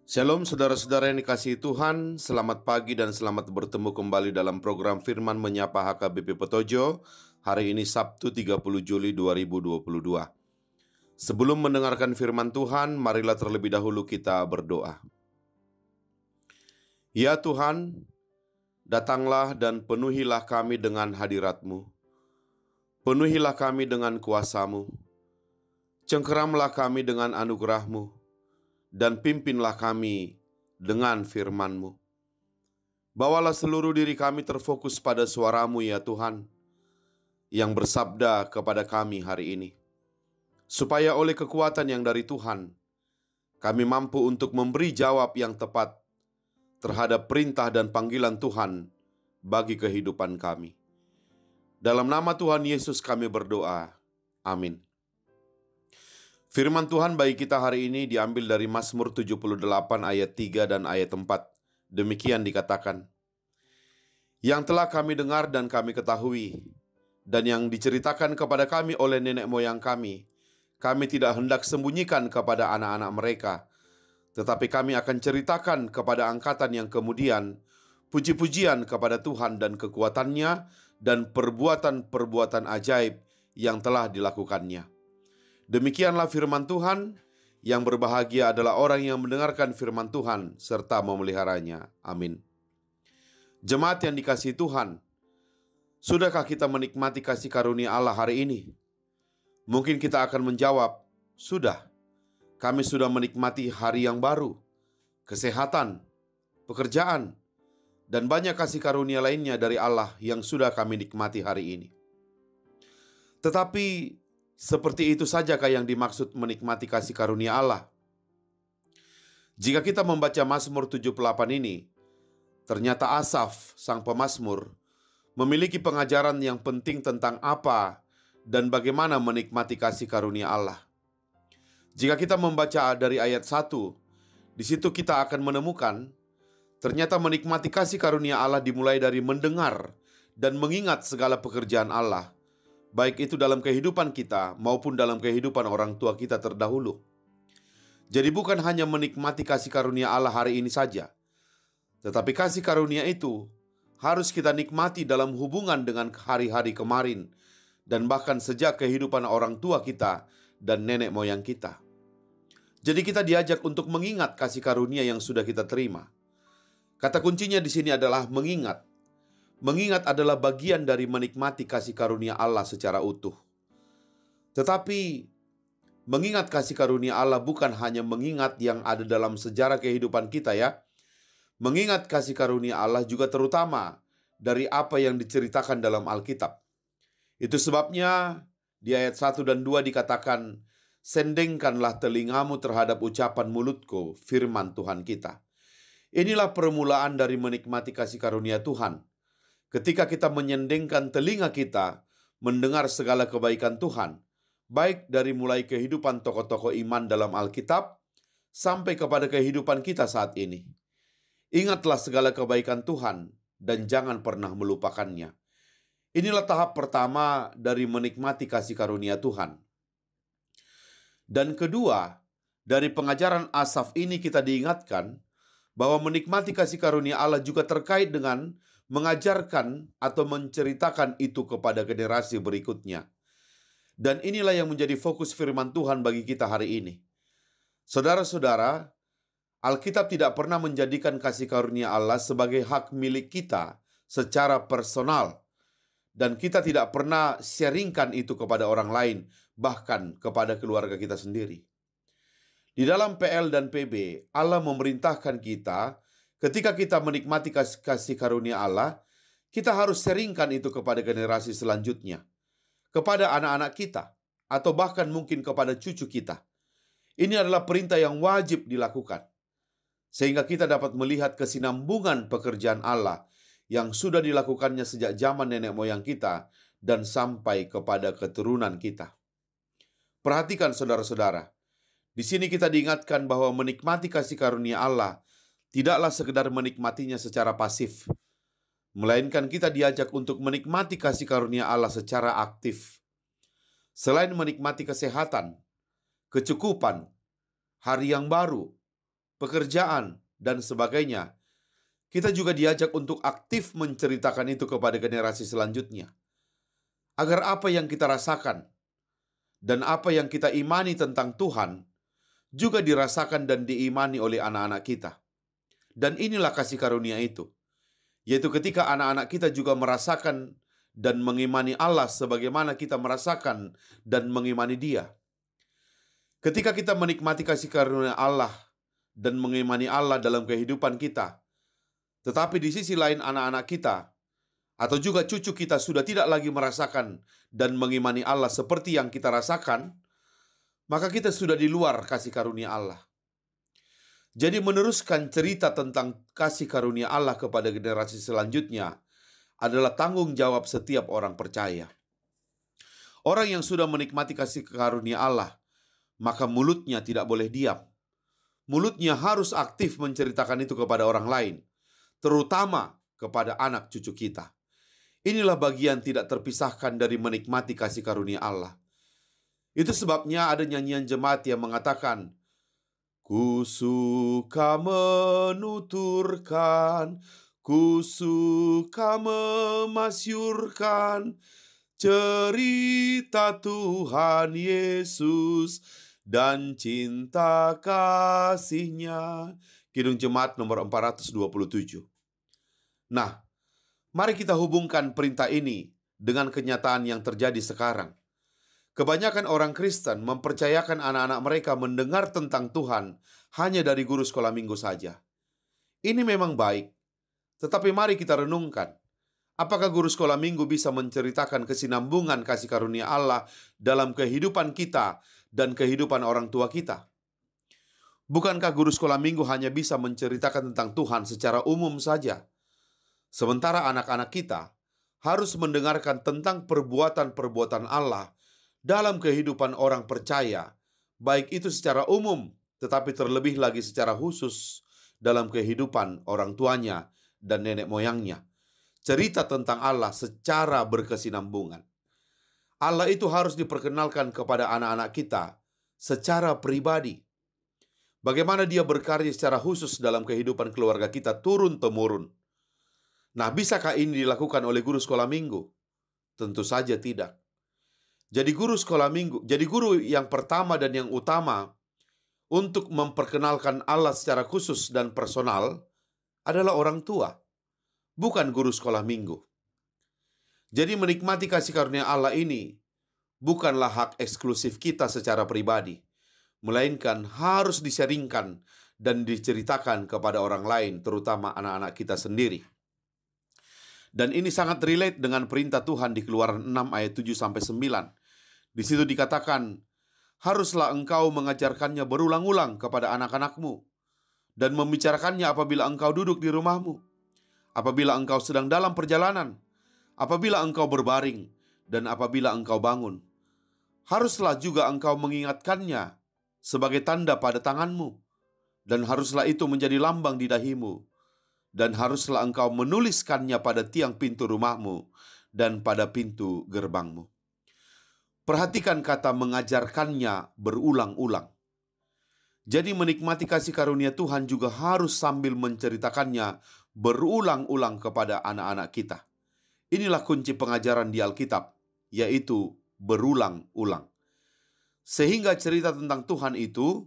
Shalom saudara-saudara yang dikasihi Tuhan, selamat pagi dan selamat bertemu kembali dalam program Firman Menyapa HKBP Petojo. Hari ini Sabtu 30 Juli 2022. Sebelum mendengarkan firman Tuhan, marilah terlebih dahulu kita berdoa. Ya Tuhan, datanglah dan penuhilah kami dengan hadirat-Mu. Penuhilah kami dengan kuasa-Mu. Cengkeramlah kami dengan anugerah-Mu. Dan pimpinlah kami dengan firman-Mu. Bawalah seluruh diri kami terfokus pada suara-Mu ya Tuhan, yang bersabda kepada kami hari ini. Supaya oleh kekuatan yang dari Tuhan, kami mampu untuk memberi jawab yang tepat terhadap perintah dan panggilan Tuhan bagi kehidupan kami. Dalam nama Tuhan Yesus kami berdoa. Amin. Firman Tuhan bagi kita hari ini diambil dari Mazmur 78 ayat 3 dan ayat 4. Demikian dikatakan, yang telah kami dengar dan kami ketahui, dan yang diceritakan kepada kami oleh nenek moyang kami tidak hendak sembunyikan kepada anak-anak mereka, tetapi kami akan ceritakan kepada angkatan yang kemudian, puji-pujian kepada Tuhan dan kekuatannya, dan perbuatan-perbuatan ajaib yang telah dilakukannya. Demikianlah firman Tuhan, yang berbahagia adalah orang yang mendengarkan firman Tuhan serta memeliharanya. Amin. Jemaat yang dikasihi Tuhan, sudahkah kita menikmati kasih karunia Allah hari ini? Mungkin kita akan menjawab, sudah. Kami sudah menikmati hari yang baru, kesehatan, pekerjaan, dan banyak kasih karunia lainnya dari Allah yang sudah kami nikmati hari ini. Tetapi seperti itu sajakah yang dimaksud menikmati kasih karunia Allah? Jika kita membaca Mazmur 78 ini, ternyata Asaf, sang pemazmur, memiliki pengajaran yang penting tentang apa dan bagaimana menikmati kasih karunia Allah. Jika kita membaca dari ayat 1, di situ kita akan menemukan, ternyata menikmati kasih karunia Allah dimulai dari mendengar dan mengingat segala pekerjaan Allah, baik itu dalam kehidupan kita maupun dalam kehidupan orang tua kita terdahulu. Jadi bukan hanya menikmati kasih karunia Allah hari ini saja, tetapi kasih karunia itu harus kita nikmati dalam hubungan dengan hari-hari kemarin, dan bahkan sejak kehidupan orang tua kita dan nenek moyang kita. Jadi kita diajak untuk mengingat kasih karunia yang sudah kita terima. Kata kuncinya di sini adalah mengingat. Mengingat adalah bagian dari menikmati kasih karunia Allah secara utuh. Tetapi mengingat kasih karunia Allah bukan hanya mengingat yang ada dalam sejarah kehidupan kita ya. Mengingat kasih karunia Allah juga terutama dari apa yang diceritakan dalam Alkitab. Itu sebabnya di ayat 1 dan 2 dikatakan, sendengkanlah telingamu terhadap ucapan mulutku, firman Tuhan kita. Inilah permulaan dari menikmati kasih karunia Tuhan. Ketika kita menyendengkan telinga kita mendengar segala kebaikan Tuhan, baik dari mulai kehidupan tokoh-tokoh iman dalam Alkitab sampai kepada kehidupan kita saat ini. Ingatlah segala kebaikan Tuhan dan jangan pernah melupakannya. Inilah tahap pertama dari menikmati kasih karunia Tuhan. Dan kedua, dari pengajaran Asaf ini kita diingatkan bahwa menikmati kasih karunia Allah juga terkait dengan mengajarkan atau menceritakan itu kepada generasi berikutnya. Dan inilah yang menjadi fokus firman Tuhan bagi kita hari ini. Saudara-saudara, Alkitab tidak pernah menjadikan kasih karunia Allah sebagai hak milik kita secara personal. Dan kita tidak pernah sharingkan itu kepada orang lain, bahkan kepada keluarga kita sendiri. Di dalam PL dan PB, Allah memerintahkan kita, ketika kita menikmati kasih karunia Allah, kita harus sharingkan itu kepada generasi selanjutnya, kepada anak-anak kita, atau bahkan mungkin kepada cucu kita. Ini adalah perintah yang wajib dilakukan, sehingga kita dapat melihat kesinambungan pekerjaan Allah yang sudah dilakukannya sejak zaman nenek moyang kita dan sampai kepada keturunan kita. Perhatikan saudara-saudara, di sini kita diingatkan bahwa menikmati kasih karunia Allah tidaklah sekedar menikmatinya secara pasif, melainkan kita diajak untuk menikmati kasih karunia Allah secara aktif. Selain menikmati kesehatan, kecukupan, hari yang baru, pekerjaan, dan sebagainya, kita juga diajak untuk aktif menceritakan itu kepada generasi selanjutnya. Agar apa yang kita rasakan dan apa yang kita imani tentang Tuhan juga dirasakan dan diimani oleh anak-anak kita. Dan inilah kasih karunia itu, yaitu ketika anak-anak kita juga merasakan dan mengimani Allah sebagaimana kita merasakan dan mengimani Dia. Ketika kita menikmati kasih karunia Allah dan mengimani Allah dalam kehidupan kita, tetapi di sisi lain anak-anak kita atau juga cucu kita sudah tidak lagi merasakan dan mengimani Allah seperti yang kita rasakan, maka kita sudah di luar kasih karunia Allah. Jadi meneruskan cerita tentang kasih karunia Allah kepada generasi selanjutnya adalah tanggung jawab setiap orang percaya. Orang yang sudah menikmati kasih karunia Allah, maka mulutnya tidak boleh diam. Mulutnya harus aktif menceritakan itu kepada orang lain, terutama kepada anak cucu kita. Inilah bagian tidak terpisahkan dari menikmati kasih karunia Allah. Itu sebabnya ada nyanyian jemaat yang mengatakan, ku suka menuturkan, ku suka memasyurkan cerita Tuhan Yesus dan cinta kasih-Nya. Kidung Jemaat nomor 427. Nah, mari kita hubungkan perintah ini dengan kenyataan yang terjadi sekarang. Kebanyakan orang Kristen mempercayakan anak-anak mereka mendengar tentang Tuhan hanya dari guru sekolah minggu saja. Ini memang baik, tetapi mari kita renungkan. Apakah guru sekolah minggu bisa menceritakan kesinambungan kasih karunia Allah dalam kehidupan kita dan kehidupan orang tua kita? Bukankah guru sekolah minggu hanya bisa menceritakan tentang Tuhan secara umum saja? Sementara anak-anak kita harus mendengarkan tentang perbuatan-perbuatan Allah dalam kehidupan orang percaya, baik itu secara umum, tetapi terlebih lagi secara khusus dalam kehidupan orang tuanya dan nenek moyangnya. Cerita tentang Allah secara berkesinambungan. Allah itu harus diperkenalkan kepada anak-anak kita secara pribadi. Bagaimana Dia berkarya secara khusus dalam kehidupan keluarga kita turun-temurun. Nah, bisakah ini dilakukan oleh guru sekolah minggu? Tentu saja tidak. Jadi guru yang pertama dan yang utama untuk memperkenalkan Allah secara khusus dan personal adalah orang tua, bukan guru sekolah minggu. Jadi menikmati kasih karunia Allah ini bukanlah hak eksklusif kita secara pribadi, melainkan harus diseringkan dan diceritakan kepada orang lain, terutama anak-anak kita sendiri. Dan ini sangat relate dengan perintah Tuhan di Keluaran 6 ayat 7-9. Di situ dikatakan, haruslah engkau mengajarkannya berulang-ulang kepada anak-anakmu dan membicarakannya apabila engkau duduk di rumahmu, apabila engkau sedang dalam perjalanan, apabila engkau berbaring, dan apabila engkau bangun. Haruslah juga engkau mengingatkannya sebagai tanda pada tanganmu, dan haruslah itu menjadi lambang di dahimu, dan haruslah engkau menuliskannya pada tiang pintu rumahmu dan pada pintu gerbangmu. Perhatikan kata mengajarkannya berulang-ulang. Jadi menikmati kasih karunia Tuhan juga harus sambil menceritakannya berulang-ulang kepada anak-anak kita. Inilah kunci pengajaran di Alkitab, yaitu berulang-ulang. Sehingga cerita tentang Tuhan itu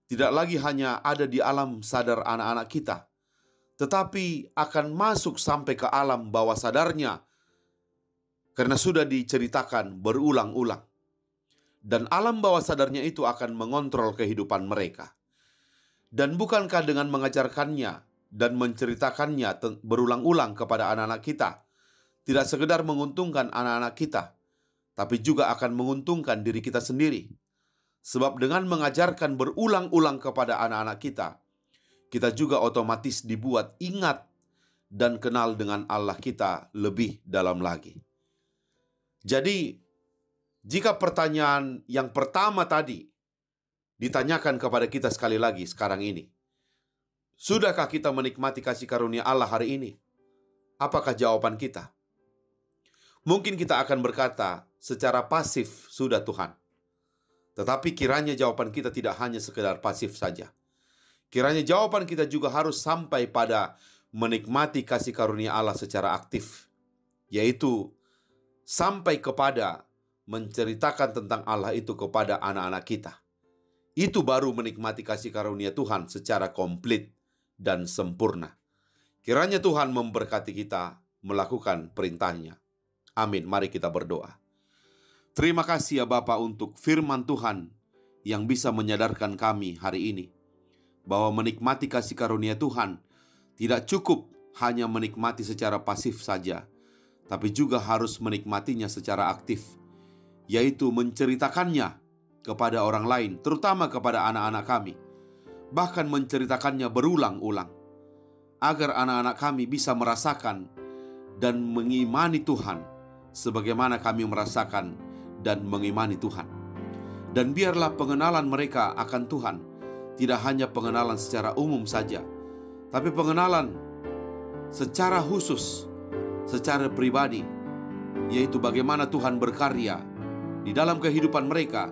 tidak lagi hanya ada di alam sadar anak-anak kita, tetapi akan masuk sampai ke alam bawah sadarnya, karena sudah diceritakan berulang-ulang. Dan alam bawah sadarnya itu akan mengontrol kehidupan mereka. Dan bukankah dengan mengajarkannya dan menceritakannya berulang-ulang kepada anak-anak kita, tidak sekedar menguntungkan anak-anak kita, tapi juga akan menguntungkan diri kita sendiri. Sebab dengan mengajarkan berulang-ulang kepada anak-anak kita juga otomatis dibuat ingat dan kenal dengan Allah kita lebih dalam lagi. Jadi, jika pertanyaan yang pertama tadi ditanyakan kepada kita sekali lagi sekarang ini, sudahkah kita menikmati kasih karunia Allah hari ini? Apakah jawaban kita? Mungkin kita akan berkata secara pasif, sudah Tuhan. Tetapi kiranya jawaban kita tidak hanya sekedar pasif saja. Kiranya jawaban kita juga harus sampai pada menikmati kasih karunia Allah secara aktif, yaitu sampai kepada menceritakan tentang Allah itu kepada anak-anak kita. Itu baru menikmati kasih karunia Tuhan secara komplit dan sempurna. Kiranya Tuhan memberkati kita melakukan perintahnya. Amin. Mari kita berdoa. Terima kasih ya Bapa untuk firman Tuhan yang bisa menyadarkan kami hari ini bahwa menikmati kasih karunia Tuhan tidak cukup hanya menikmati secara pasif saja, tapi juga harus menikmatinya secara aktif, yaitu menceritakannya kepada orang lain, terutama kepada anak-anak kami. Bahkan menceritakannya berulang-ulang, agar anak-anak kami bisa merasakan dan mengimani Tuhan sebagaimana kami merasakan dan mengimani Tuhan. Dan biarlah pengenalan mereka akan Tuhan tidak hanya pengenalan secara umum saja, tapi pengenalan secara khusus, secara pribadi, yaitu bagaimana Tuhan berkarya di dalam kehidupan mereka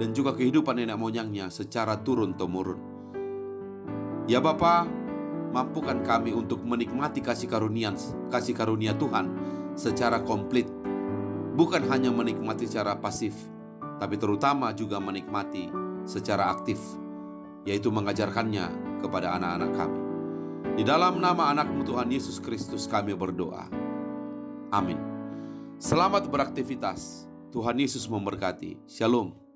dan juga kehidupan nenek moyangnya secara turun-temurun. Ya Bapa, mampukan kami untuk menikmati kasih karunia Tuhan secara komplit, bukan hanya menikmati secara pasif, tapi terutama juga menikmati secara aktif, yaitu mengajarkannya kepada anak-anak kami. Di dalam nama anak-Mu Tuhan Yesus Kristus kami berdoa. Amin. Selamat beraktivitas. Tuhan Yesus memberkati. Shalom.